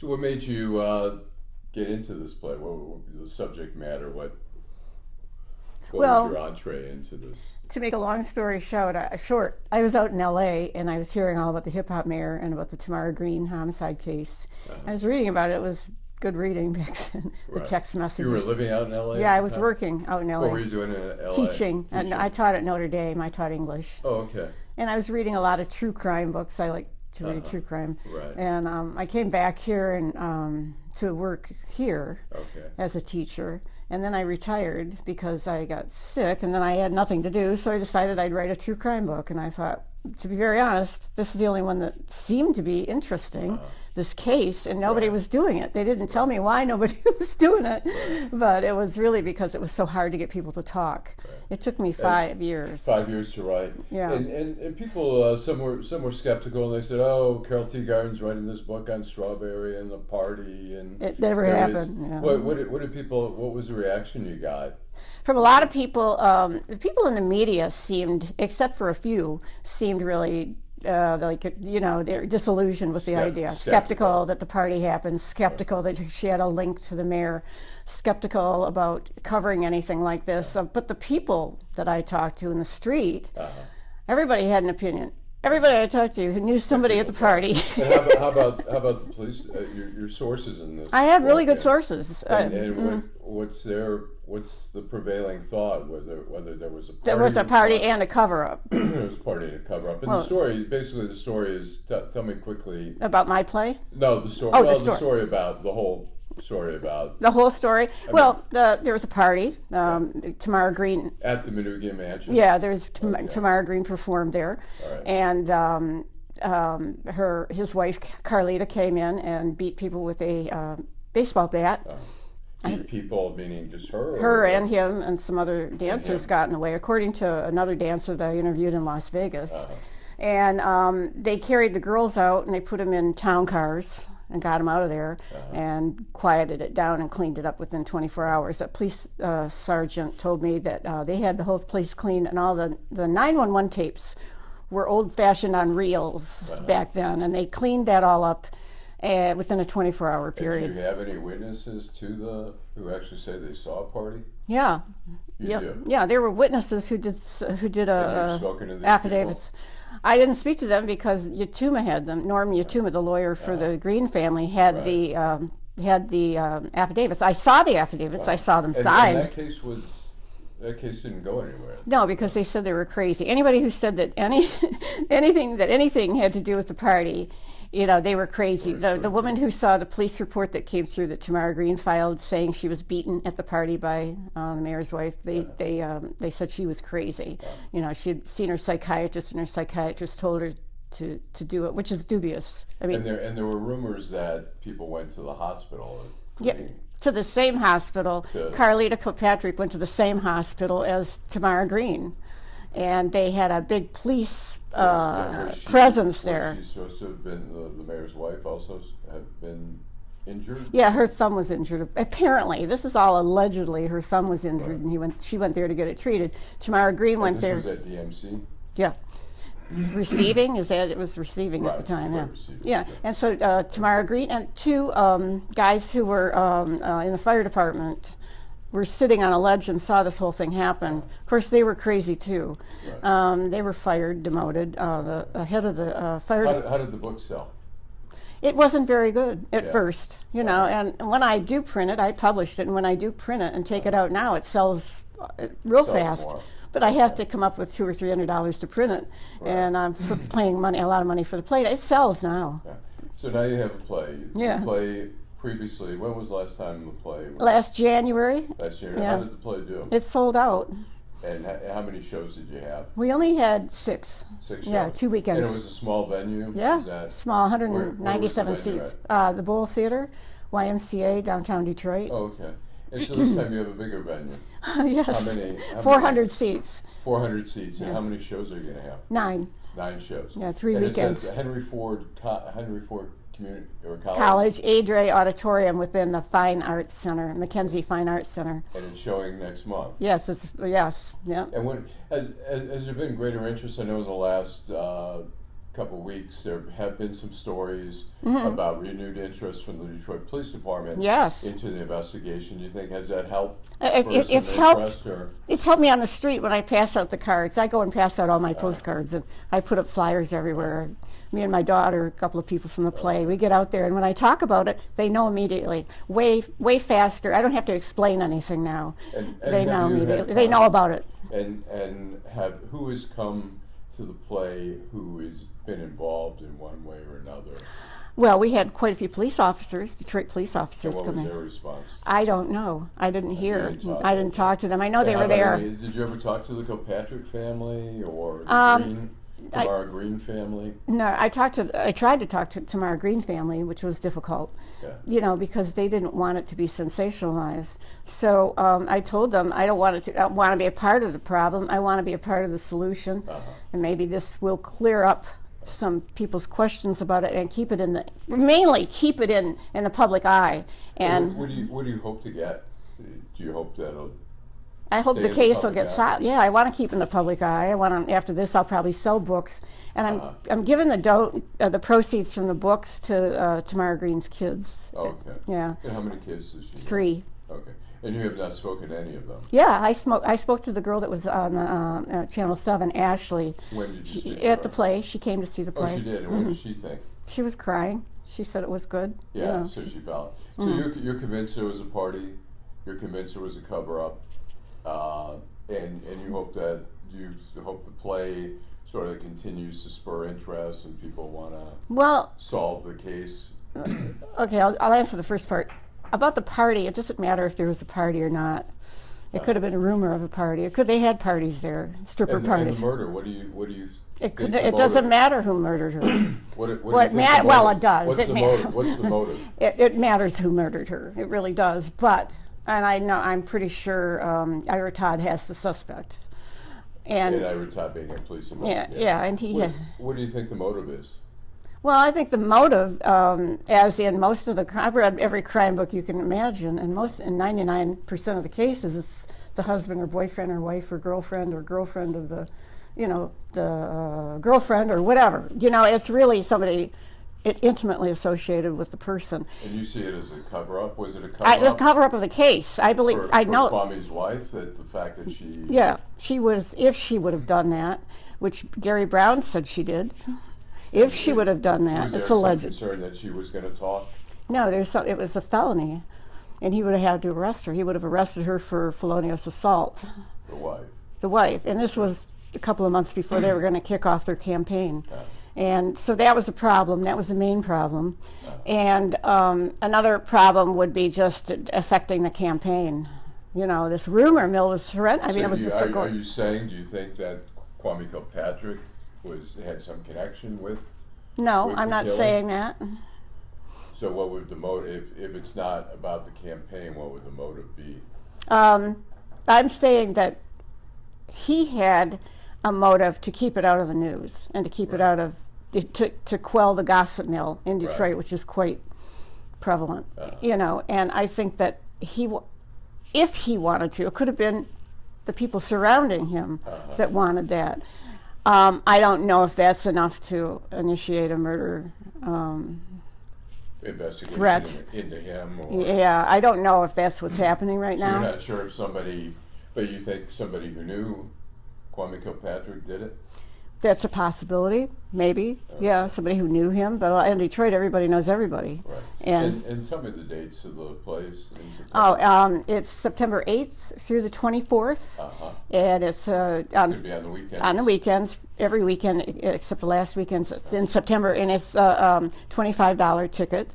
So what made you get into this play? What the subject matter? What was Well, your entree into this? to make a long story short, I was out in L.A. and I was hearing all about the hip hop mayor and about the Tamara Green homicide case. I was reading about it. It was good reading back then. The Right. text You were messages. living out in L.A. Yeah, at I the was time? working out in L.A. What were you doing in L.A.? Teaching, and I taught at Notre Dame. I taught English, Oh, okay. and I was reading a lot of true crime books. I like to read true crime, Right. and I came back here and to work here Okay. as a teacher. And then I retired because I got sick, and then I had nothing to do, so I decided I'd write a true crime book. And I thought, to be very honest, this is the only one that seemed to be interesting, this case, and nobody was doing it. They didn't tell me why nobody was doing it, but it was really because it was so hard to get people to talk. It took me 5 years. 5 years to write. Yeah. And people, some were skeptical, and they said, "Oh, Carol Teegardin's writing this book on Strawberry and the party," and It never there happened. Yeah. What did people? What was the reaction you got? From a lot of people, the people in the media seemed, except for a few, seemed really they're disillusioned with the idea. Skeptical that the party happened, skeptical that she had a link to the mayor, skeptical about covering anything like this. But the people that I talked to in the street, everybody had an opinion. Everybody I talked to who knew somebody at the party. And how about the police? Your sources in this? I had really good sources. And what's the prevailing thought? Whether there was a party? There was a party and a cover-up. There was a party and a cover-up. And the story is. Tell me quickly About my play? No, the story. Oh, well, the story. The whole story about The whole story? There was a party. Tamara Green. at the Manugian Mansion. Yeah, Tamara Green performed there. All right. And his wife, Carlita, came in and beat people with a baseball bat. People, meaning just her? Her and him and some other dancers got in the way, according to another dancer that I interviewed in Las Vegas. And they carried the girls out and they put them in town cars and got them out of there and quieted it down and cleaned it up within 24 hours. That police sergeant told me that they had the whole place cleaned, and all the 911 tapes were old-fashioned on reels back then, and they cleaned that all up within a 24-hour period. Did you have any witnesses who actually say they saw a party? Yeah. You do? Yeah, there were witnesses who did spoken to these affidavits. I didn't speak to them because Yatuma had them. Norm Yatuma, the lawyer for the Green family, had the affidavits. I saw the affidavits. I saw them signed. And that case didn't go anywhere. No, because they said they were crazy. Anybody who said that anything had to do with the party, they were crazy. The woman who saw the police report that came through that Tamara Green filed saying she was beaten at the party by the mayor's wife, they said she was crazy. She had seen her psychiatrist, and her psychiatrist told her to do it, which is dubious. I mean, and there were rumors that people went to the hospital. To the same hospital. Carlita Kilpatrick went to the same hospital as Tamara Green. And they had a big police presence there. She's supposed to have been, the mayor's wife also have been injured? Yeah, her son was injured. Apparently, this is all allegedly, her son was injured, and she went there to get it treated. Tamara Green went there. This was at DMC? Yeah. Receiving, it was receiving at the time, yeah. Yeah, and so Tamara Green and two guys who were in the fire department were sitting on a ledge and saw this whole thing happen. Of course, they were crazy too. They were fired, demoted. The head of the fire. How did the book sell? It wasn't very good at first, and when I do print it, I published it, and when I do print it and take it out now, it sells real fast. More. But I have to come up with $200 or $300 to print it, and I'm paying a lot of money for the play. It sells now. Yeah. So now you have a play. Yeah. The play previously, when was the last time the play? Last January. Last year. Yeah. How did the play do? It sold out. And how many shows did you have? We only had 6. 6 shows? Yeah, 2 weekends. And it was a small venue? Yeah, small, 197 seats. The Bowl Theater, YMCA, downtown Detroit. Oh, okay. And so this time you have a bigger venue. Yes. How many? 400 seats. 400 seats. And how many shows are you going to have? 9. 9 shows. Yeah, 3 weekends. It's at Henry Ford Community or College Adre Auditorium within the Fine Arts Center, Mackenzie Fine Arts Center. And it's showing next month. Yes, yeah. And has there been greater interest? I know in the last couple of weeks, there have been some stories about renewed interest from the Detroit Police Department Yes. into the investigation. Do you think has that helped? It's helped. It's helped me on the street when I pass out the cards. I go and pass out all my postcards, and I put up flyers everywhere. Me and my daughter, a couple of people from the play, we get out there, and when I talk about it, they know immediately. Way faster. I don't have to explain anything now. And they know immediately. They know about it. And who has come to the play who has been involved in one way or another? Well, we had quite a few police officers, Detroit police officers, and come in. What was their response? I don't know. I didn't hear. I didn't talk to them. I know they were there. Did you ever talk to the Kilpatrick family or the Tamara Green family? No, I tried to talk to Tamara Green family, which was difficult. Yeah. Because they didn't want it to be sensationalized. So I told them I don't want it to. I want to be a part of the problem. I want to be a part of the solution, and maybe this will clear up some people's questions about it and keep it in the public eye. And what do you hope to get? Do you hope that'll? I hope the case will get solved. Yeah, I want to keep in the public eye. I want to. After this, I'll probably sell books, and I'm giving the proceeds from the books to Tamara Green's kids. Oh, okay. Yeah. And how many kids does she have? 3. Okay. And you have not spoken to any of them? Yeah, I spoke to the girl that was on Channel 7, Ashley. When did you speak at the play. She came to see the play. Oh, she did. And what did she think? She was crying. She said it was good. Yeah, so she felt. So you're convinced there was a party. You're convinced there was a cover-up. And you hope that the play sort of continues to spur interest and people want to solve the case. Okay, I'll answer the first part. About the party, it doesn't matter if there was a party or not. It could have been a rumor of a party. They had parties there, stripper parties. And the murder, what do you It doesn't matter who murdered her. Well, it does. What's the motive? It matters who murdered her. It really does. And I'm pretty sure Ira Todd has the suspect. And Ira Todd being a police investigator. Yeah, and he. What do you think the motive is? Well, I think the motive, as in most of I've read every crime book you can imagine, and in 99% of the cases, it's the husband or boyfriend or wife or girlfriend of the, the girlfriend or whatever. It's really somebody intimately associated with the person. And you see it as a cover-up? Was it a cover-up? The cover-up of the case. I believe. I know. Kwame's wife, that the fact that she. Yeah, she was. If she would have done that, which Gary Brown said she did. If she would have done that, it's alleged. Was there some concern that she was going to talk? No, it was a felony, and he would have had to arrest her. He would have arrested her for felonious assault. The wife. The wife, and this was a couple of months before they were going to kick off their campaign. And so that was a problem. That was the main problem. And another problem would be just affecting the campaign. This rumor mill was horrendous. I mean, it was just are you saying, do you think that Kwame Kilpatrick had some connection with? No, I'm not saying that. So what would the motive, if it's not about the campaign, what would the motive be? I'm saying that he had a motive to keep it out of the news and to keep it out of, to quell the gossip mill in Detroit, which is quite prevalent, and I think that if he wanted to, it could have been the people surrounding him that wanted that. I don't know if that's enough to initiate a murder investigation threat into him. Yeah, I don't know if that's what's happening right now. You're not sure if but you think somebody who knew Kwame Kilpatrick did it? That's a possibility, maybe. Yeah, somebody who knew him. But in Detroit, everybody knows everybody. Right. And tell me the dates of the plays. It's September 8th through the 24th. And it's could be on the weekends. On the weekends, every weekend except the last weekends. It's in September, and it's a $25 ticket.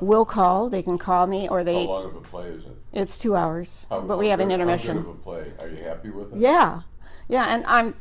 We'll call. They can call me, or they. How long of a play is it? It's 2 hours, but we have an intermission. How good of a play? Are you happy with it? Yeah, and